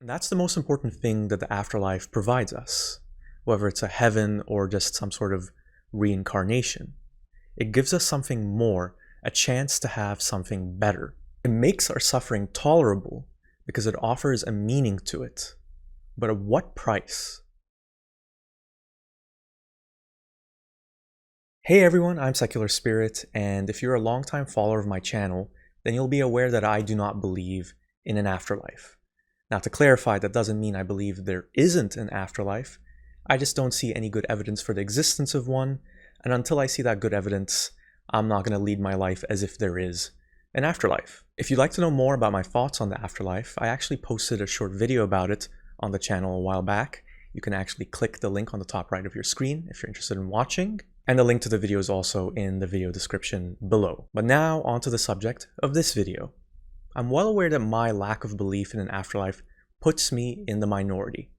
And that's the most important thing that the afterlife provides us, whether it's a heaven or just some sort of reincarnation. It gives us something more, a chance to have something better. It makes our suffering tolerable because it offers a meaning to it. But at what price? Hey everyone, I'm Secular Spirit, and if you're a longtime follower of my channel, then you'll be aware that I do not believe in an afterlife. Now, to clarify, that doesn't mean I believe there isn't an afterlife. I just don't see any good evidence for the existence of one, and until I see that good evidence, I'm not going to lead my life as if there is an afterlife. If you'd like to know more about my thoughts on the afterlife, I actually posted a short video about it on the channel a while back. You can actually click the link on the top right of your screen if you're interested in watching. And the link to the video is also in the video description below. But now onto the subject of this video. I'm well aware that my lack of belief in an afterlife puts me in the minority.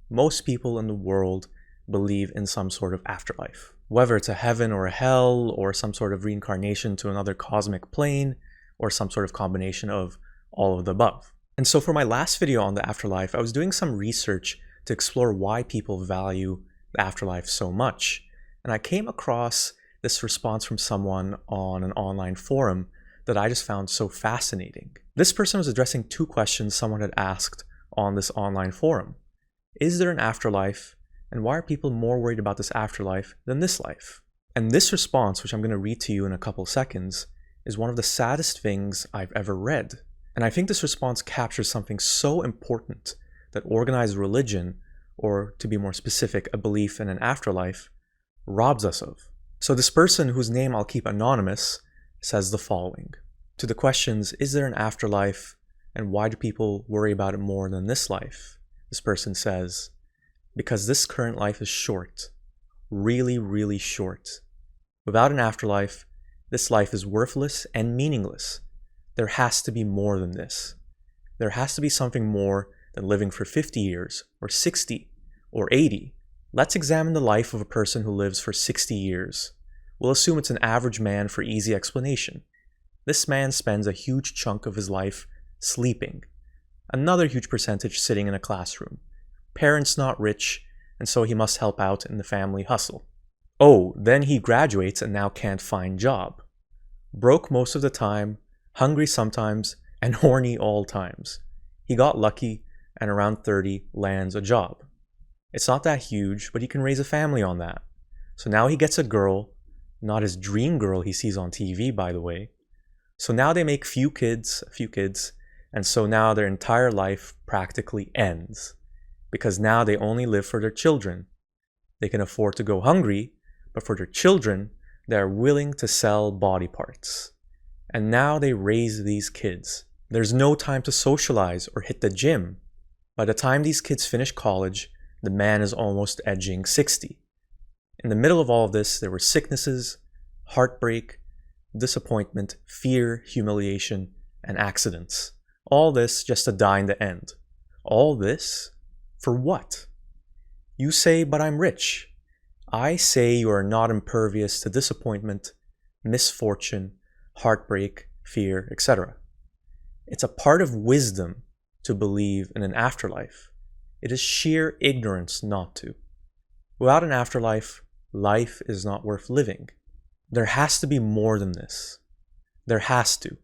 Most people in the world believe in some sort of afterlife. Whether it's a heaven or a hell, or some sort of reincarnation to another cosmic plane, or some sort of combination of all of the above. And so for my last video on the afterlife, I was doing some research to explore why people value the afterlife so much. And I came across this response from someone on an online forum that I just found so fascinating. This person was addressing two questions someone had asked on this online forum. Is there an afterlife? And why are people more worried about this afterlife than this life? And this response, which I'm going to read to you in a couple seconds, is one of the saddest things I've ever read. And I think this response captures something so important that organized religion, or to be more specific, a belief in an afterlife, robs us of. So this person, whose name I'll keep anonymous, says the following. To the questions, is there an afterlife, and why do people worry about it more than this life? This person says, because this current life is short. Really, really short. Without an afterlife, this life is worthless and meaningless. There has to be more than this. There has to be something more than living for 50 years, or 60, or 80. Let's examine the life of a person who lives for 60 years. We'll assume it's an average man for easy explanation. This man spends a huge chunk of his life sleeping. Another huge percentage sitting in a classroom. Parents not rich, and so he must help out in the family hustle. Oh, then he graduates and now can't find job. Broke most of the time, hungry sometimes, and horny all times. He got lucky and around 30 lands a job. It's not that huge, but he can raise a family on that. So now he gets a girl, not his dream girl he sees on TV, by the way. So now they make a few kids, and so now their entire life practically ends. Because now they only live for their children. They can afford to go hungry, but for their children, they are willing to sell body parts. And now they raise these kids. There's no time to socialize or hit the gym. By the time these kids finish college, the man is almost edging 60. In the middle of all of this, there were sicknesses, heartbreak, disappointment, fear, humiliation, and accidents. All this just to die in the end. All this for what? You say, but I'm rich. I say you are not impervious to disappointment, misfortune, heartbreak, fear, etc. It's a part of wisdom to believe in an afterlife. It is sheer ignorance not to. Without an afterlife, life is not worth living. There has to be more than this. There has to.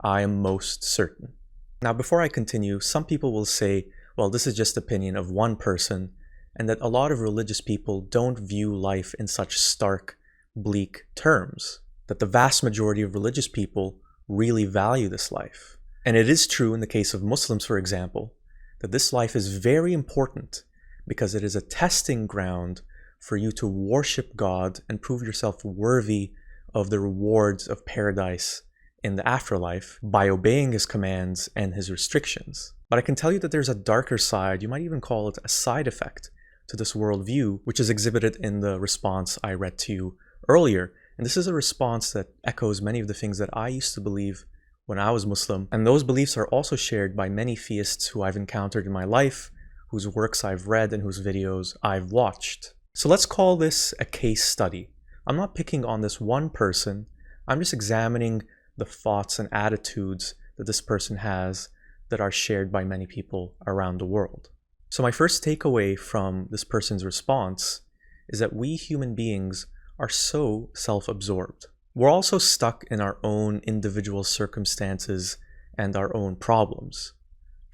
I am most certain. Now, before I continue, some people will say, well, this is just the opinion of one person, and that a lot of religious people don't view life in such stark, bleak terms, that the vast majority of religious people really value this life. And it is true in the case of Muslims, for example, that this life is very important because it is a testing ground for you to worship God and prove yourself worthy of the rewards of paradise in the afterlife by obeying his commands and his restrictions. But I can tell you that there's a darker side, you might even call it a side effect, to this worldview, which is exhibited in the response I read to you earlier. And this is a response that echoes many of the things that I used to believe when I was Muslim. And those beliefs are also shared by many theists who I've encountered in my life, whose works I've read and whose videos I've watched. So let's call this a case study. I'm not picking on this one person. I'm just examining the thoughts and attitudes that this person has that are shared by many people around the world. So my first takeaway from this person's response is that we human beings are so self-absorbed. We're also stuck in our own individual circumstances and our own problems.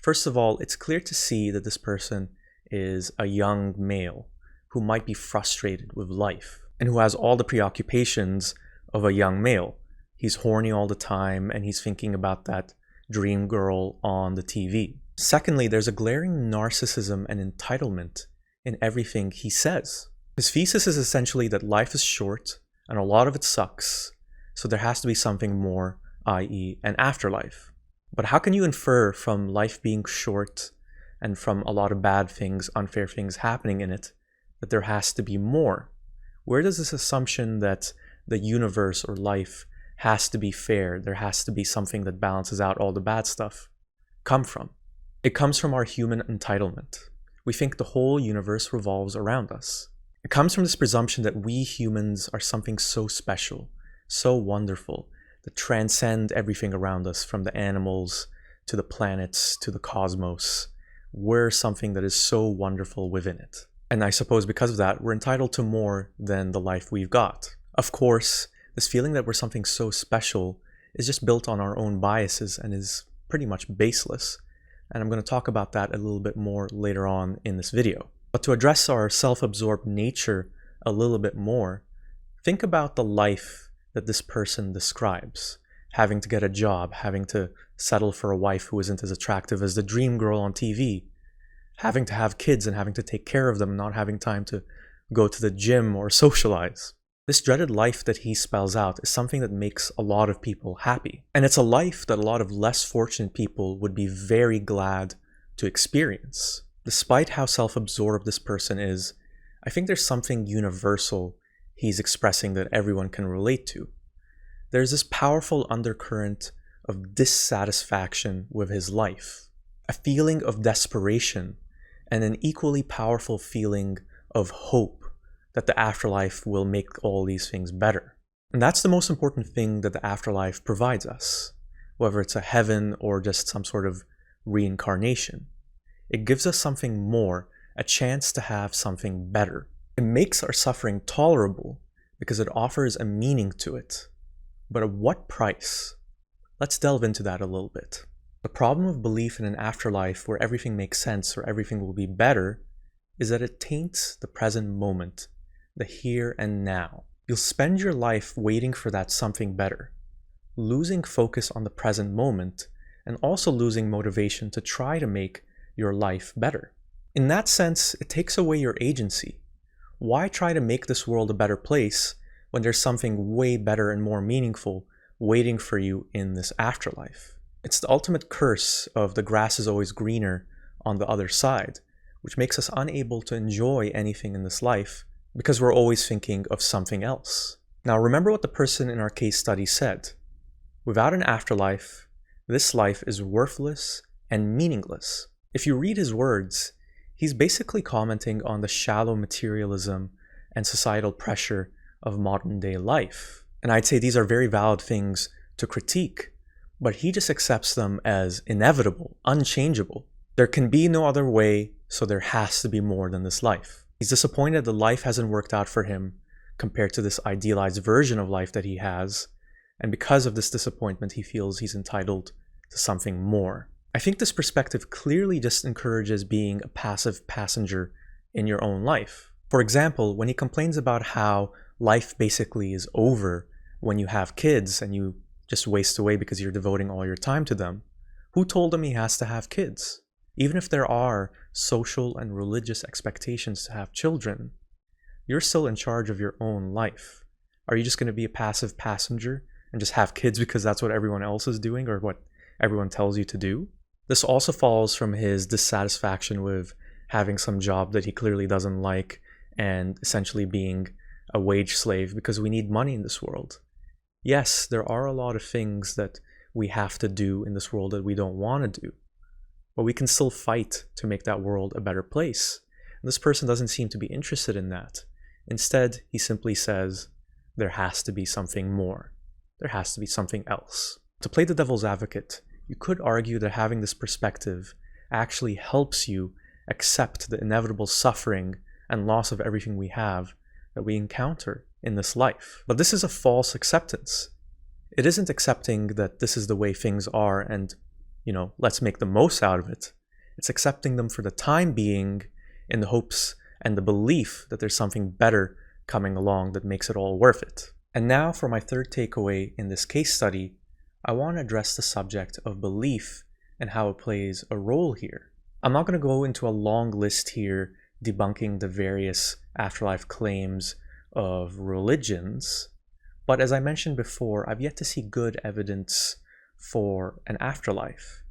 First of all, it's clear to see that this person is a young male who might be frustrated with life and who has all the preoccupations of a young male. He's horny all the time and he's thinking about that dream girl on the TV. Secondly, there's a glaring narcissism and entitlement in everything he says. His thesis is essentially that life is short and a lot of it sucks, so there has to be something more, i.e. an afterlife. But how can you infer from life being short and from a lot of bad things, unfair things happening in it, that there has to be more? Where does this assumption that the universe or life has to be fair, there has to be something that balances out all the bad stuff, come from? It comes from our human entitlement. We think the whole universe revolves around us. It comes from this presumption that we humans are something so special, so wonderful, that transcend everything around us, from the animals to the planets to the cosmos. We're something that is so wonderful within it. And I suppose because of that, we're entitled to more than the life we've got. Of course, this feeling that we're something so special is just built on our own biases and is pretty much baseless. And I'm going to talk about that a little bit more later on in this video. But to address our self-absorbed nature a little bit more, think about the life that this person describes. Having to get a job, having to settle for a wife who isn't as attractive as the dream girl on TV, having to have kids and having to take care of them, not having time to go to the gym or socialize. This dreaded life that he spells out is something that makes a lot of people happy. And it's a life that a lot of less fortunate people would be very glad to experience. Despite how self-absorbed this person is, I think there's something universal he's expressing that everyone can relate to. There's this powerful undercurrent of dissatisfaction with his life, a feeling of desperation, and an equally powerful feeling of hope that the afterlife will make all these things better. And that's the most important thing that the afterlife provides us, whether it's a heaven or just some sort of reincarnation. It gives us something more, a chance to have something better. It makes our suffering tolerable because it offers a meaning to it. But at what price? Let's delve into that a little bit. The problem of belief in an afterlife where everything makes sense or everything will be better is that it taints the present moment, the here and now. You'll spend your life waiting for that something better, losing focus on the present moment and also losing motivation to try to make your life better. In that sense, it takes away your agency. Why try to make this world a better place when there's something way better and more meaningful waiting for you in this afterlife? It's the ultimate curse of the grass is always greener on the other side, which makes us unable to enjoy anything in this life because we're always thinking of something else. Now, remember what the person in our case study said. Without an afterlife, this life is worthless and meaningless. If you read his words, he's basically commenting on the shallow materialism and societal pressure of modern day life. And I'd say these are very valid things to critique, but he just accepts them as inevitable, unchangeable. There can be no other way, so there has to be more than this life. He's disappointed that life hasn't worked out for him compared to this idealized version of life that he has, and because of this disappointment, he feels he's entitled to something more. I think this perspective clearly just encourages being a passive passenger in your own life. For example, when he complains about how life basically is over when you have kids and you just waste away because you're devoting all your time to them, who told him he has to have kids? Even if there are social and religious expectations to have children, you're still in charge of your own life. Are you just going to be a passive passenger and just have kids because that's what everyone else is doing or what everyone tells you to do? This also follows from his dissatisfaction with having some job that he clearly doesn't like and essentially being a wage slave because we need money in this world. Yes, there are a lot of things that we have to do in this world that we don't want to do, but we can still fight to make that world a better place. And this person doesn't seem to be interested in that. Instead, he simply says, there has to be something more. There has to be something else. To play the devil's advocate, you could argue that having this perspective actually helps you accept the inevitable suffering and loss of everything we have that we encounter in this life. But this is a false acceptance. It isn't accepting that this is the way things are and, let's make the most out of it. It's accepting them for the time being in the hopes and the belief that there's something better coming along that makes it all worth it. And now for my third takeaway in this case study, I want to address the subject of belief and how it plays a role here. I'm not going to go into a long list here debunking the various afterlife claims of religions, but as I mentioned before, I've yet to see good evidence for an afterlife.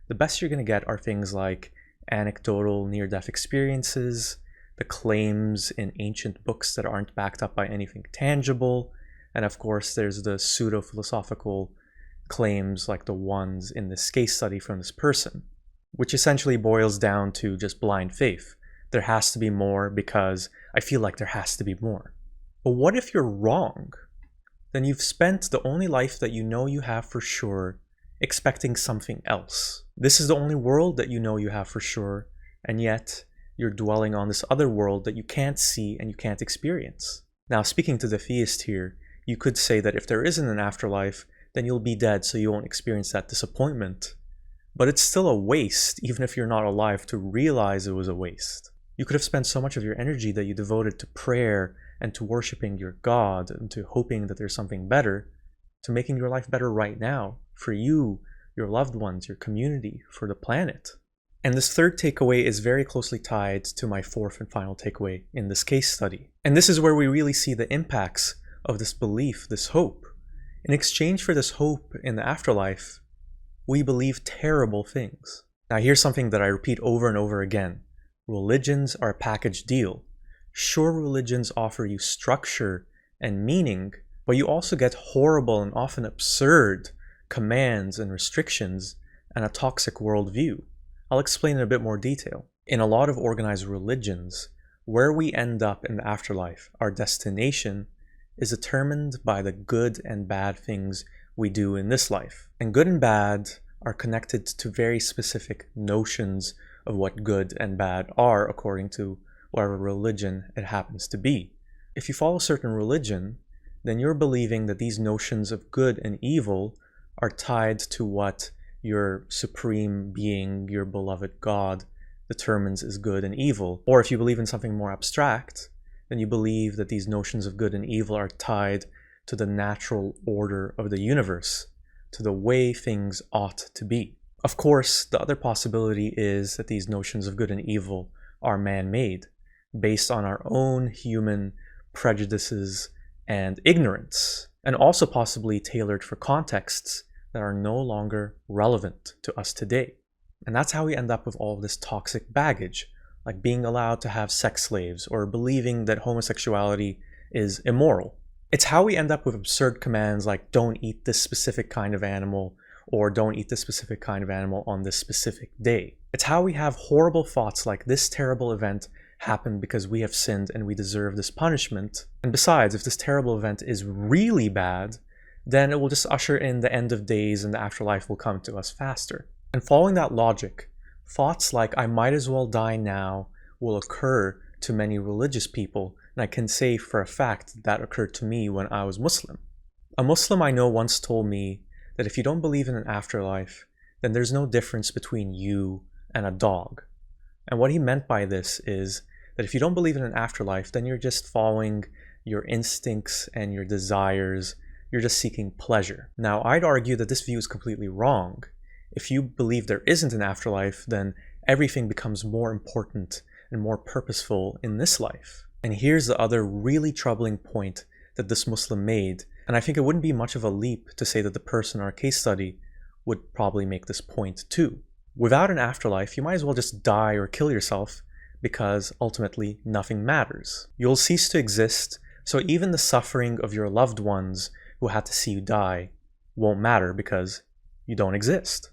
The best you're going to get are things like anecdotal near-death experiences, the claims in ancient books that aren't backed up by anything tangible, and of course there's the pseudo-philosophical claims like the ones in this case study from this person, which essentially boils down to just blind faith. There has to be more because I feel like there has to be more. But what if you're wrong? Then you've spent the only life that you know you have for sure expecting something else. This is the only world that you know you have for sure, and yet you're dwelling on this other world that you can't see and you can't experience. Now, speaking to the theist here, you could say that if there isn't an afterlife, then you'll be dead so you won't experience that disappointment. But it's still a waste, even if you're not alive, to realize it was a waste. You could have spent so much of your energy that you devoted to prayer and to worshiping your God and to hoping that there's something better, to making your life better right now, for you, your loved ones, your community, for the planet. And this third takeaway is very closely tied to my fourth and final takeaway in this case study. And this is where we really see the impacts of this belief, this hope. In exchange for this hope in the afterlife, we believe terrible things. Now here's something that I repeat over and over again. Religions are a package deal. Sure, religions offer you structure and meaning, but you also get horrible and often absurd commands and restrictions and a toxic worldview. I'll explain in a bit more detail. In a lot of organized religions, where we end up in the afterlife, our destination, is determined by the good and bad things we do in this life. And good and bad are connected to very specific notions of what good and bad are according to whatever religion it happens to be. If you follow a certain religion, then you're believing that these notions of good and evil are tied to what your supreme being, your beloved God, determines is good and evil. Or if you believe in something more abstract, then you believe that these notions of good and evil are tied to the natural order of the universe, to the way things ought to be. Of course, the other possibility is that these notions of good and evil are man-made, based on our own human prejudices and ignorance, and also possibly tailored for contexts that are no longer relevant to us today. And that's how we end up with all of this toxic baggage, like being allowed to have sex slaves or believing that homosexuality is immoral. It's how we end up with absurd commands like don't eat this specific kind of animal or don't eat this specific kind of animal on this specific day. It's how we have horrible thoughts like this terrible event happened because we have sinned and we deserve this punishment. And besides, if this terrible event is really bad, then it will just usher in the end of days and the afterlife will come to us faster. And following that logic, thoughts like I might as well die now will occur to many religious people, and I can say for a fact that occurred to me when I was Muslim. A Muslim I know once told me that if you don't believe in an afterlife, then there's no difference between you and a dog. And what he meant by this is that if you don't believe in an afterlife, then you're just following your instincts and your desires. You're just seeking pleasure. Now, I'd argue that this view is completely wrong. If you believe there isn't an afterlife, then everything becomes more important and more purposeful in this life. And here's the other really troubling point that this Muslim made, and I think it wouldn't be much of a leap to say that the person in our case study would probably make this point too. Without an afterlife, you might as well just die or kill yourself because ultimately nothing matters. You'll cease to exist, so even the suffering of your loved ones who had to see you die won't matter because you don't exist.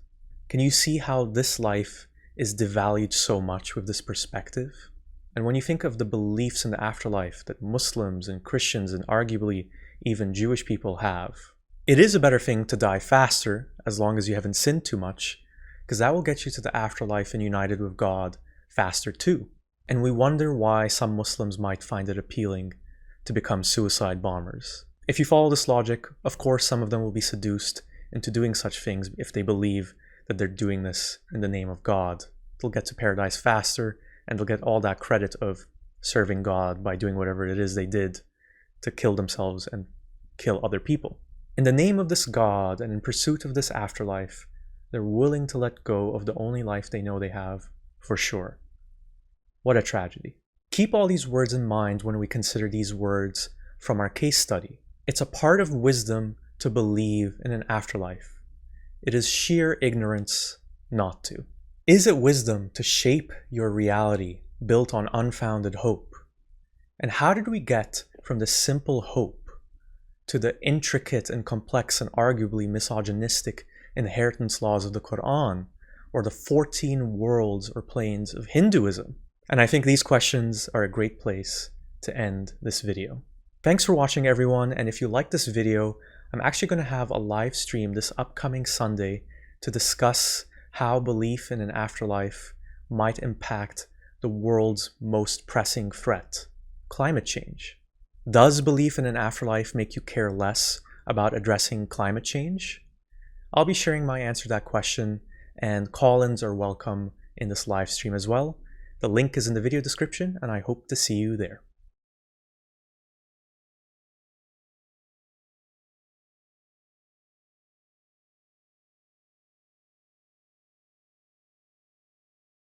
Can you see how this life is devalued so much with this perspective? And when you think of the beliefs in the afterlife that Muslims and Christians and arguably even Jewish people have, It is a better thing to die faster, as long as you haven't sinned too much, because that will get you to the afterlife and united with God faster too. And we wonder why some Muslims might find it appealing to become suicide bombers. If you follow this logic, of course some of them will be seduced into doing such things if they believe that they're doing this in the name of God. They'll get to paradise faster, and they'll get all that credit of serving God by doing whatever it is they did to kill themselves and kill other people. In the name of this God and in pursuit of this afterlife, they're willing to let go of the only life they know they have for sure. What a tragedy. Keep all these words in mind when we consider these words from our case study. It's a part of wisdom to believe in an afterlife. It is sheer ignorance not to. Is it wisdom to shape your reality built on unfounded hope? And how did we get from the simple hope to the intricate and complex and arguably misogynistic inheritance laws of the Quran, or the 14 worlds or planes of Hinduism? And I think these questions are a great place to end this video. Thanks for watching, everyone, and if you like this video, I'm actually going to have a live stream this upcoming Sunday to discuss how belief in an afterlife might impact the world's most pressing threat, climate change. Does belief in an afterlife make you care less about addressing climate change? I'll be sharing my answer to that question, and call-ins are welcome in this live stream as well. The link is in the video description, and I hope to see you there.